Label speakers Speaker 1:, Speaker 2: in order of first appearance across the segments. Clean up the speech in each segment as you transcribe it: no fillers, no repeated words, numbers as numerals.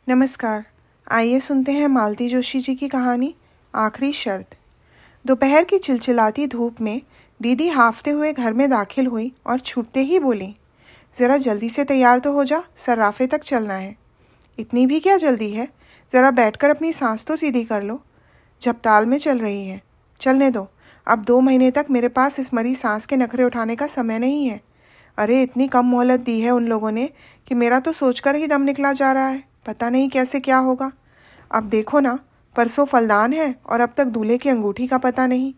Speaker 1: नमस्कार। आइए सुनते हैं मालती जोशी जी की कहानी आखिरी शर्त। दोपहर की चिलचिलाती धूप में दीदी हांफते हुए घर में दाखिल हुई और छूटते ही बोली, ज़रा जल्दी से तैयार तो हो जा, सर्राफे तक चलना है। इतनी भी क्या जल्दी है, ज़रा बैठकर अपनी सांस तो सीधी कर लो। झपताल में चल रही है, चलने दो। अब 2 महीने तक मेरे पास इस मरी सांस के नखरे उठाने का समय नहीं है। अरे इतनी कम मोहलत दी है उन लोगों ने कि मेरा तो सोचकर ही दम निकला जा रहा है। पता नहीं कैसे क्या होगा। अब देखो ना, परसों फलदान है और अब तक दूल्हे की अंगूठी का पता नहीं।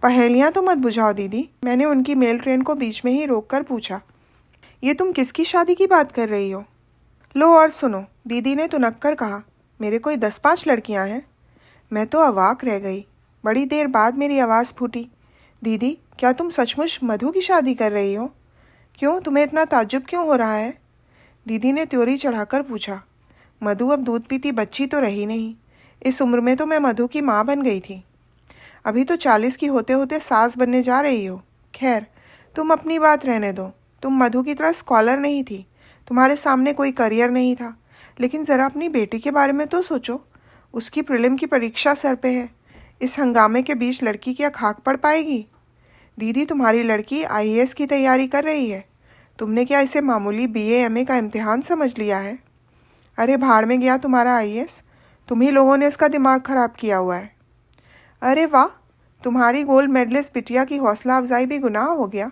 Speaker 1: पहेलियां तो मत बुझाओ दीदी, मैंने उनकी मेल ट्रेन को बीच में ही रोककर पूछा। ये तुम किसकी शादी की बात कर रही हो? लो और सुनो, दीदी ने तुनक कर कहा। मेरे कोई 10-5 लड़कियां हैं। मैं तो अवाक रह गई। बड़ी देर बाद मेरी आवाज़ फूटी, दीदी क्या तुम सचमुच मधु की शादी कर रही हो? क्यों, तुम्हें इतना ताज्जुब क्यों हो रहा है? दीदी ने त्योरी चढ़ाकर पूछा। मधु अब दूध पीती बच्ची तो रही नहीं। इस उम्र में तो मैं मधु की माँ बन गई थी। अभी तो 40 की होते होते सास बनने जा रही हो। खैर, तुम अपनी बात रहने दो। तुम मधु की तरह स्कॉलर नहीं थी, तुम्हारे सामने कोई करियर नहीं था। लेकिन ज़रा अपनी बेटी के बारे में तो सोचो। उसकी प्रीलिम की परीक्षा सर पे है। इस हंगामे के बीच लड़की क्या खाक पड़ पाएगी? दीदी, तुम्हारी लड़की आईएएस की तैयारी कर रही है। तुमने क्या इसे मामूली बीए एमए का इम्तिहान समझ लिया है? अरे भाड़ में गया तुम्हारा आईएएस। तुम ही लोगों ने इसका दिमाग खराब किया हुआ है। अरे वाह, तुम्हारी गोल्ड मेडलिस्ट बिटिया की हौसला अफजाई भी गुनाह हो गया।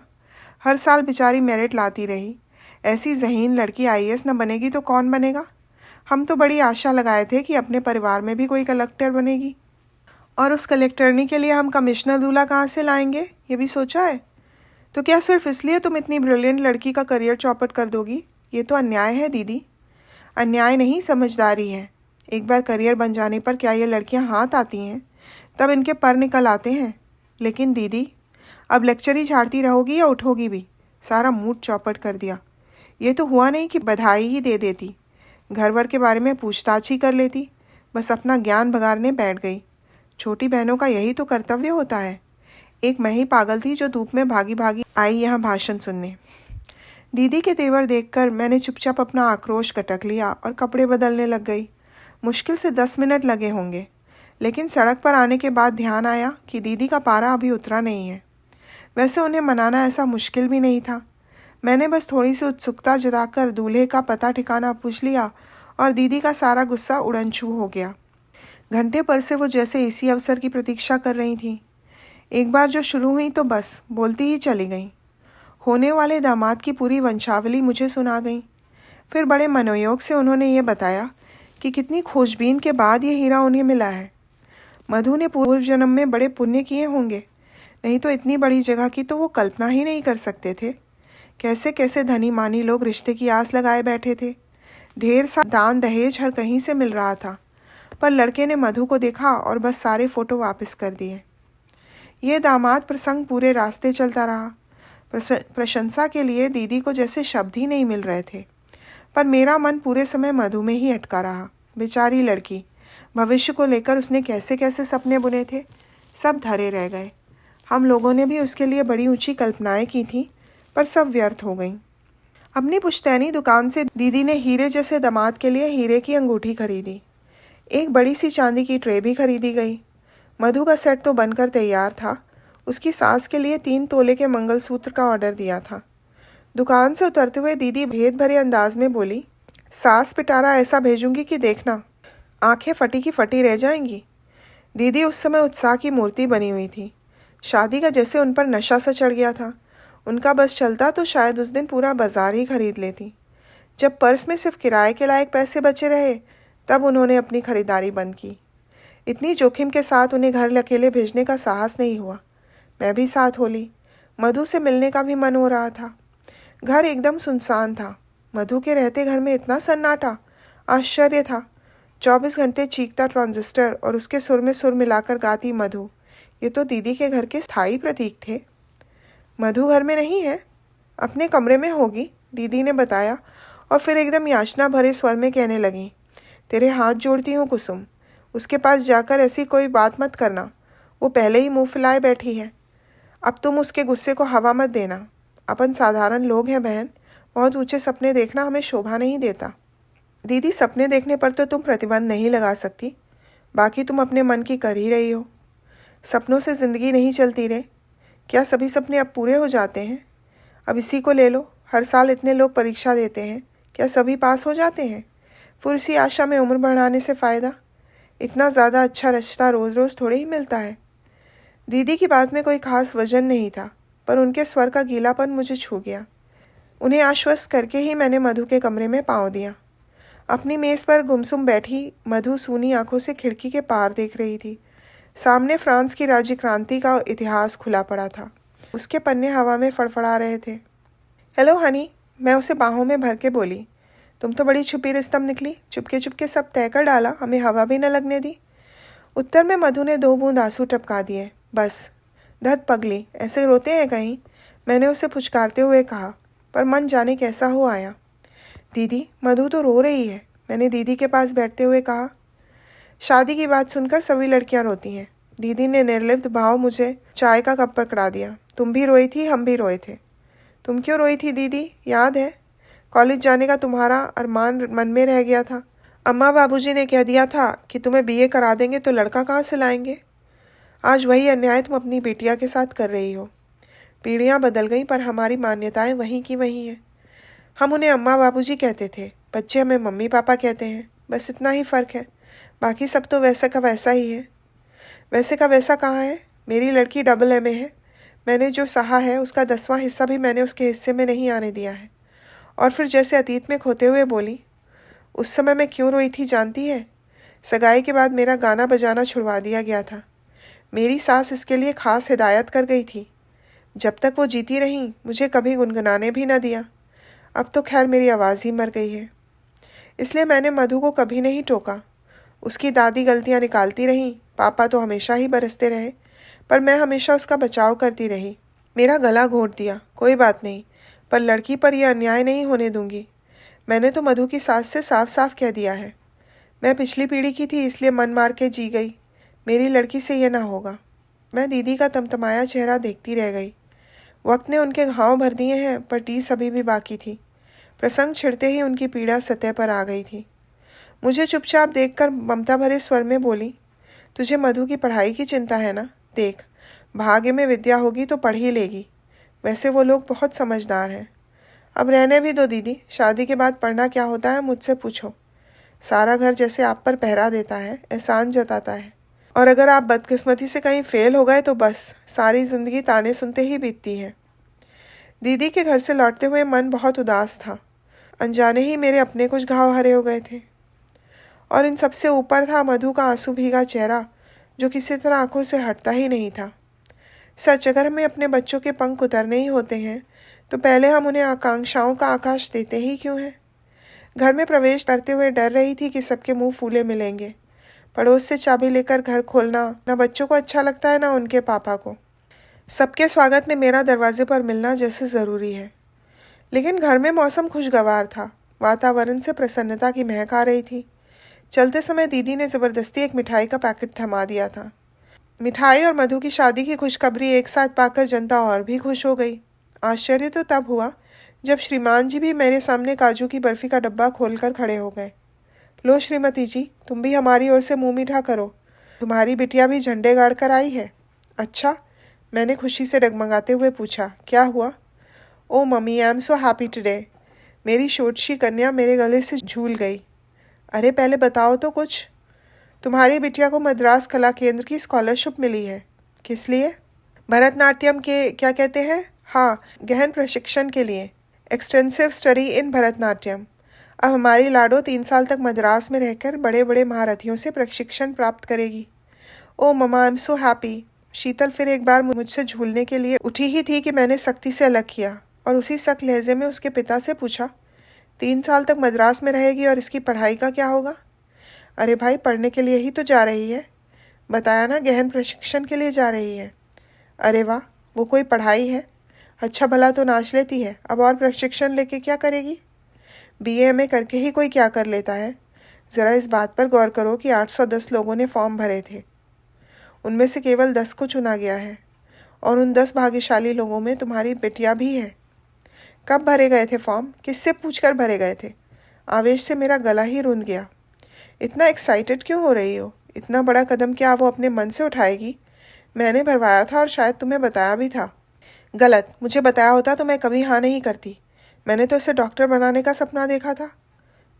Speaker 1: हर साल बेचारी मेरिट लाती रही। ऐसी ज़हीन लड़की आईएएस न बनेगी तो कौन बनेगा? हम तो बड़ी आशा लगाए थे कि अपने परिवार में भी कोई कलेक्टर बनेगी। और उस कलेक्टरनी के लिए हम कमिश्नर दूल्हा कहाँ से लाएंगे, ये भी सोचा है? तो क्या सिर्फ इसलिए तुम इतनी ब्रिलियंट लड़की का करियर चौपट कर दोगी? ये तो अन्याय है दीदी। अन्याय नहीं, समझदारी है। एक बार करियर बन जाने पर क्या ये लड़कियां हाथ आती हैं? तब इनके पर निकल आते हैं। लेकिन दीदी, अब लेक्चर ही झाड़ती रहोगी या उठोगी भी? सारा मूड चौपट कर दिया। ये तो हुआ नहीं कि बधाई ही दे देती, घर वर के बारे में पूछताछ ही कर लेती। बस अपना ज्ञान भगाने बैठ गई। छोटी बहनों का यही तो कर्तव्य होता है। एक मैं ही पागल थी जो धूप में भागी भागी आई यहाँ भाषण सुनने। दीदी के तेवर देखकर मैंने चुपचाप अपना आक्रोश कटक लिया और कपड़े बदलने लग गई। मुश्किल से 10 मिनट लगे होंगे, लेकिन सड़क पर आने के बाद ध्यान आया कि दीदी का पारा अभी उतरा नहीं है। वैसे उन्हें मनाना ऐसा मुश्किल भी नहीं था। मैंने बस थोड़ी सी उत्सुकता जताकर दूल्हे का पता ठिकाना पूछ लिया और दीदी का सारा गुस्सा उड़नछू हो गया। घंटे पर से वो जैसे इसी अवसर की प्रतीक्षा कर रही थी। एक बार जो शुरू हुई तो बस बोलती ही चली गई। होने वाले दामाद की पूरी वंशावली मुझे सुना गई। फिर बड़े मनोयोग से उन्होंने ये बताया कि कितनी खोजबीन के बाद ये हीरा उन्हें मिला है। मधु ने पूर्व जन्म में बड़े पुण्य किए होंगे, नहीं तो इतनी बड़ी जगह की तो वो कल्पना ही नहीं कर सकते थे। कैसे कैसे धनी मानी लोग रिश्ते की आस लगाए बैठे थे। ढेर सा दान दहेज हर कहीं से मिल रहा था, पर लड़के ने मधु को देखा और बस सारे फोटो वापस कर दिए। ये दामाद प्रसंग पूरे रास्ते चलता रहा। प्रशंसा के लिए दीदी को जैसे शब्द ही नहीं मिल रहे थे, पर मेरा मन पूरे समय मधु में ही अटका रहा। बेचारी लड़की, भविष्य को लेकर उसने कैसे कैसे सपने बुने थे, सब धरे रह गए। हम लोगों ने भी उसके लिए बड़ी ऊंची कल्पनाएं की थी, पर सब व्यर्थ हो गईं। अपनी पुश्तैनी दुकान से दीदी ने हीरे जैसे दामाद के लिए हीरे की अंगूठी खरीदी। एक बड़ी सी चांदी की ट्रे भी खरीदी गई। मधु का सेट तो बनकर तैयार था। उसकी सास के लिए 3 तोले के मंगलसूत्र का ऑर्डर दिया था। दुकान से उतरते हुए दीदी भेद भरे अंदाज में बोली, सास पिटारा ऐसा भेजूंगी कि देखना, आंखें फटी की फटी रह जाएंगी। दीदी उस समय उत्साह की मूर्ति बनी हुई थी। शादी का जैसे उन पर नशा सा चढ़ गया था। उनका बस चलता तो शायद उस दिन पूरा बाजार ही खरीद लेती। जब पर्स में सिर्फ किराए के लायक पैसे बचे रहे, तब उन्होंने अपनी खरीदारी बंद की। इतनी जोखिम के साथ उन्हें घर अकेले भेजने का साहस नहीं हुआ। मैं भी साथ हो ली। मधु से मिलने का भी मन हो रहा था। घर एकदम सुनसान था। मधु के रहते घर में इतना सन्नाटा, आश्चर्य था। 24 घंटे चीखता ट्रांजिस्टर और उसके सुर में सुर मिलाकर गाती मधु, ये तो दीदी के घर के स्थायी प्रतीक थे। मधु घर में नहीं है, अपने कमरे में होगी, दीदी ने बताया और फिर एकदम याचना भरे स्वर में कहने लगी, तेरे हाथ जोड़ती हूँ कुसुम, उसके पास जाकर ऐसी कोई बात मत करना। वो पहले ही मुंह फुलाए बैठी है। अब तुम उसके गुस्से को हवा मत देना। अपन साधारण लोग हैं बहन, बहुत ऊंचे सपने देखना हमें शोभा नहीं देता। दीदी, सपने देखने पर तो तुम प्रतिबंध नहीं लगा सकती, बाकी तुम अपने मन की कर ही रही हो। सपनों से ज़िंदगी नहीं चलती रे। क्या सभी सपने अब पूरे हो जाते हैं? अब इसी को ले लो, हर साल इतने लोग परीक्षा देते हैं, क्या सभी पास हो जाते हैं? फिर इसी आशा में उम्र बढ़ाने से फ़ायदा? इतना ज़्यादा अच्छा रिश्ता रोज़ रोज़ थोड़े ही मिलता है। दीदी की बात में कोई खास वजन नहीं था, पर उनके स्वर का गीलापन मुझे छू गया। उन्हें आश्वस्त करके ही मैंने मधु के कमरे में पाँव दिया। अपनी मेज़ पर गुमसुम बैठी मधु सूनी आंखों से खिड़की के पार देख रही थी। सामने फ्रांस की राज्य क्रांति का इतिहास खुला पड़ा था। उसके पन्ने हवा में फड़फड़ा रहे थे। हेलो हनी, मैं उसे बाहों में भर के बोली। तुम तो बड़ी छुपी रिस्तम निकली, चुपके चुपके सब तय कर डाला, हमें हवा भी न लगने दी। उत्तर में मधु ने 2 बूंद आंसू टपका दिए। बस, धत पगली, ऐसे रोते हैं कहीं? मैंने उसे फुचकारते हुए कहा, पर मन जाने कैसा हो आया। दीदी, मधु तो रो रही है, मैंने दीदी के पास बैठते हुए कहा। शादी की बात सुनकर सभी लड़कियां रोती हैं। दीदी ने निर्लिप्त भाव मुझे चाय का कप पकड़ा दिया। तुम भी रोई थी, हम भी रोए थे। तुम क्यों रोई थी दीदी, याद है? कॉलेज जाने का तुम्हारा अरमान मन में रह गया था। अम्मा बाबूजी ने कह दिया था कि तुम्हें बीए करा देंगे तो लड़का कहाँ से लाएंगे। आज वही अन्याय तुम अपनी बेटिया के साथ कर रही हो। पीढ़ियाँ बदल गई पर हमारी मान्यताएं वहीं की वहीं हैं। हम उन्हें अम्मा बाबूजी कहते थे, बच्चे हमें मम्मी पापा कहते हैं, बस इतना ही फ़र्क है। बाकी सब तो वैसा का वैसा ही है। वैसे का वैसा कहाँ है? मेरी लड़की डबल एमए है। मैंने जो सहा है उसका 10वां हिस्सा भी मैंने उसके हिस्से में नहीं आने दिया है। और फिर जैसे अतीत में खोते हुए बोली, उस समय मैं क्यों रोई थी जानती है? सगाई के बाद मेरा गाना बजाना छुड़वा दिया गया था। मेरी सास इसके लिए खास हिदायत कर गई थी। जब तक वो जीती रही मुझे कभी गुनगुनाने भी न दिया। अब तो खैर मेरी आवाज़ ही मर गई है। इसलिए मैंने मधु को कभी नहीं टोका। उसकी दादी गलतियाँ निकालती रहीं, पापा तो हमेशा ही बरसते रहे, पर मैं हमेशा उसका बचाव करती रही। मेरा गला घोंट दिया, कोई बात नहीं, पर लड़की पर यह अन्याय नहीं होने दूंगी। मैंने तो मधु की सास से साफ साफ कह दिया है। मैं पिछली पीढ़ी की थी इसलिए मन मार के जी गई। मेरी लड़की से यह ना होगा। मैं दीदी का तमतमाया चेहरा देखती रह गई। वक्त ने उनके घाव भर दिए हैं, पर टीस अभी भी बाकी थी। प्रसंग छिड़ते ही उनकी पीड़ा सतह पर आ गई थी। मुझे चुपचाप देखकर ममता भरे स्वर में बोली, तुझे मधु की पढ़ाई की चिंता है ना? देख, भाग्य में विद्या होगी तो पढ़ ही लेगी। वैसे वो लोग बहुत समझदार हैं। अब रहने भी दो दीदी, शादी के बाद पढ़ना क्या होता है मुझसे पूछो। सारा घर जैसे आप पर पहरा देता है, एहसान जताता है, और अगर आप बदकिस्मती से कहीं फेल हो गए तो बस सारी ज़िंदगी ताने सुनते ही बीतती है। दीदी के घर से लौटते हुए मन बहुत उदास था। अनजाने ही मेरे अपने कुछ घाव हरे हो गए थे। और इन सबसे ऊपर था मधु का आंसू भीगा चेहरा, जो किसी तरह आंखों से हटता ही नहीं था। सच, अगर हमें अपने बच्चों के पंख उतरने ही होते हैं तो पहले हम उन्हें आकांक्षाओं का आकाश देते ही क्यों हैं? घर में प्रवेश करते हुए डर रही थी कि सबके मुंह फूले मिलेंगे। पड़ोस से चाबी लेकर घर खोलना ना बच्चों को अच्छा लगता है ना उनके पापा को। सबके स्वागत में मेरा दरवाजे पर मिलना जैसे ज़रूरी है। लेकिन घर में मौसम खुशगवार था। वातावरण से प्रसन्नता की महक आ रही थी। चलते समय दीदी ने ज़बरदस्ती एक मिठाई का पैकेट थमा दिया था। मिठाई और मधु की शादी की खुशखबरी एक साथ पाकर जनता और भी खुश हो गई। आश्चर्य तो तब हुआ जब श्रीमान जी भी मेरे सामने काजू की बर्फ़ी का डब्बा खोलकर खड़े हो गए। लो श्रीमती जी, तुम भी हमारी ओर से मुंह मीठा करो। तुम्हारी बिटिया भी झंडे गाड़ कर आई है। अच्छा, मैंने खुशी से डगमगाते हुए पूछा, क्या हुआ? Oh mummy, I am so happy today. मेरी छोटी कन्या मेरे गले से झूल गई। अरे पहले बताओ तो कुछ। तुम्हारी बिटिया को मद्रास कला केंद्र की स्कॉलरशिप मिली है। किस लिए? भरतनाट्यम के क्या कहते हैं, हाँ, गहन प्रशिक्षण के लिए। Extensive study in Bharatanatyam. अब हमारी लाडो 3 साल तक मद्रास में रहकर बड़े बड़े महारथियों से प्रशिक्षण प्राप्त करेगी। Oh mama, I am so happy. Sheetal फिर एक बार मुझसे झूलने के लिए उठी ही थी कि मैंने सख्ती से अलग किया और उसी सख्त लहजे में उसके पिता से पूछा, 3 साल तक मद्रास में रहेगी और इसकी पढ़ाई का क्या होगा? अरे भाई, पढ़ने के लिए ही तो जा रही है। बताया ना, गहन प्रशिक्षण के लिए जा रही है। अरे वाह, वो कोई पढ़ाई है? अच्छा भला तो नाच लेती है, अब और प्रशिक्षण लेके क्या करेगी? बीए में करके ही कोई क्या कर लेता है? ज़रा इस बात पर गौर करो कि 810 लोगों ने फॉर्म भरे थे। उनमें से केवल 10 को चुना गया है, और उन 10 भाग्यशाली लोगों में तुम्हारी बिटिया भी है। कब भरे गए थे फॉर्म? किससे पूछकर भरे गए थे? आवेश से मेरा गला ही रुंध गया। इतना एक्साइटेड क्यों हो रही हो? इतना बड़ा कदम क्या वो अपने मन से उठाएगी? मैंने भरवाया था और शायद तुम्हें बताया भी था। गलत। मुझे बताया होता तो मैं कभी हाँ नहीं करती। मैंने तो इसे डॉक्टर बनाने का सपना देखा था।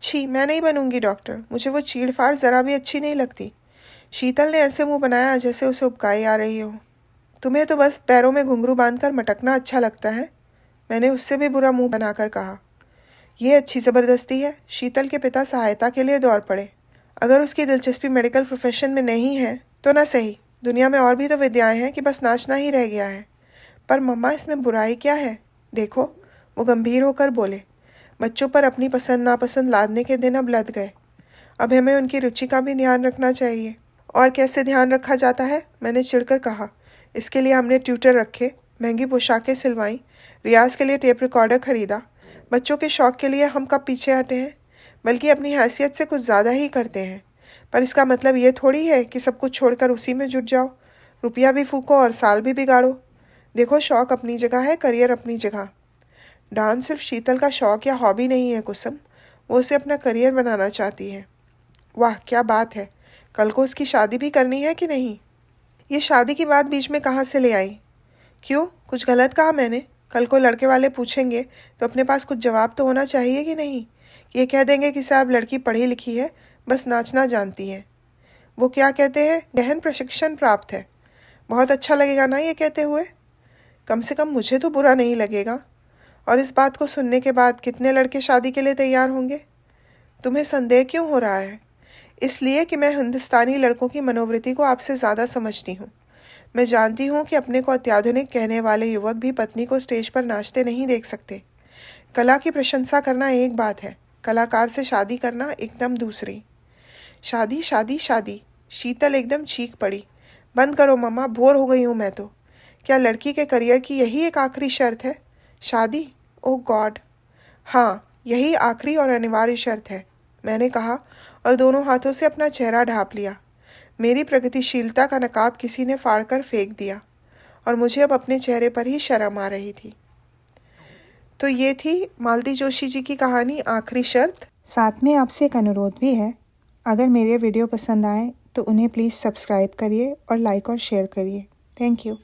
Speaker 1: छी, मैं नहीं बनूंगी डॉक्टर। मुझे वो चीड़-फाड़ ज़रा भी अच्छी नहीं लगती। शीतल ने ऐसे मुंह बनाया जैसे उसे उबकाई आ रही हो। तुम्हें तो बस पैरों में घुंघरू बांधकर मटकना अच्छा लगता है, मैंने उससे भी बुरा मुंह बनाकर कहा। यह अच्छी ज़बरदस्ती है। शीतल के पिता सहायता के लिए दौड़ पड़े। अगर उसकी दिलचस्पी मेडिकल प्रोफेशन में नहीं है तो ना सही, दुनिया में और भी तो विद्याएं हैं कि बस नाचना ही रह गया है। पर मम्मा, इसमें बुराई क्या है? देखो, वो गंभीर होकर बोले, बच्चों पर अपनी पसंद नापसंद लादने के दिन अब लद गए। अब हमें उनकी रुचि का भी ध्यान रखना चाहिए। और कैसे ध्यान रखा जाता है? मैंने चिढ़कर कहा। इसके लिए हमने ट्यूटर रखे, महंगी पोशाकें सिलवाई, रियाज के लिए टेप रिकॉर्डर खरीदा। बच्चों के शौक के लिए हम कब पीछे हटे हैं? बल्कि अपनी हैसियत से कुछ ज़्यादा ही करते हैं। पर इसका मतलब ये थोड़ी है कि सब कुछ छोड़कर उसी में जुट जाओ, रुपया भी फूको और साल भी बिगाड़ो। देखो, शौक अपनी जगह है, करियर अपनी जगह। डांस सिर्फ शीतल का शौक या हॉबी नहीं है कुसुम, वो उसे अपना करियर बनाना चाहती है। वाह, क्या बात है। कल को उसकी शादी भी करनी है कि नहीं? ये शादी की बात बीच में कहाँ से ले आई? क्यों, कुछ गलत कहा मैंने? कल को लड़के वाले पूछेंगे तो अपने पास कुछ जवाब तो होना चाहिए कि नहीं? ये कह देंगे कि साहब लड़की पढ़ी लिखी है, बस नाचना जानती है। वो क्या कहते हैं, गहन प्रशिक्षण प्राप्त है। बहुत अच्छा लगेगा ना ये कहते हुए? कम से कम मुझे तो बुरा नहीं लगेगा। और इस बात को सुनने के बाद कितने लड़के शादी के लिए तैयार होंगे? तुम्हें संदेह क्यों हो रहा है? इसलिए कि मैं हिंदुस्तानी लड़कों की मनोवृत्ति को आपसे ज़्यादा समझती हूँ। मैं जानती हूँ कि अपने को अत्याधुनिक कहने वाले युवक भी पत्नी को स्टेज पर नाचते नहीं देख सकते। कला की प्रशंसा करना एक बात है, कलाकार से शादी करना एकदम दूसरी। शादी शादी शादी, शीतल एकदम चीख पड़ी। बंद करो मम्मा, बोर हो गई हूँ मैं तो। क्या लड़की के करियर की यही एक आखिरी शर्त है? शादी? ओह गॉड, हाँ, यही आखिरी और अनिवार्य शर्त है, मैंने कहा और दोनों हाथों से अपना चेहरा ढांप लिया। मेरी प्रगतिशीलता का नकाब किसी ने फाड़कर फेंक दिया और मुझे अब अपने चेहरे पर ही शर्म आ रही थी। तो ये थी मालती जोशी जी की कहानी आखिरी शर्त। साथ में आपसे एक अनुरोध भी है, अगर मेरे वीडियो पसंद आए तो उन्हें प्लीज़ सब्सक्राइब करिए और लाइक और शेयर करिए। Thank you.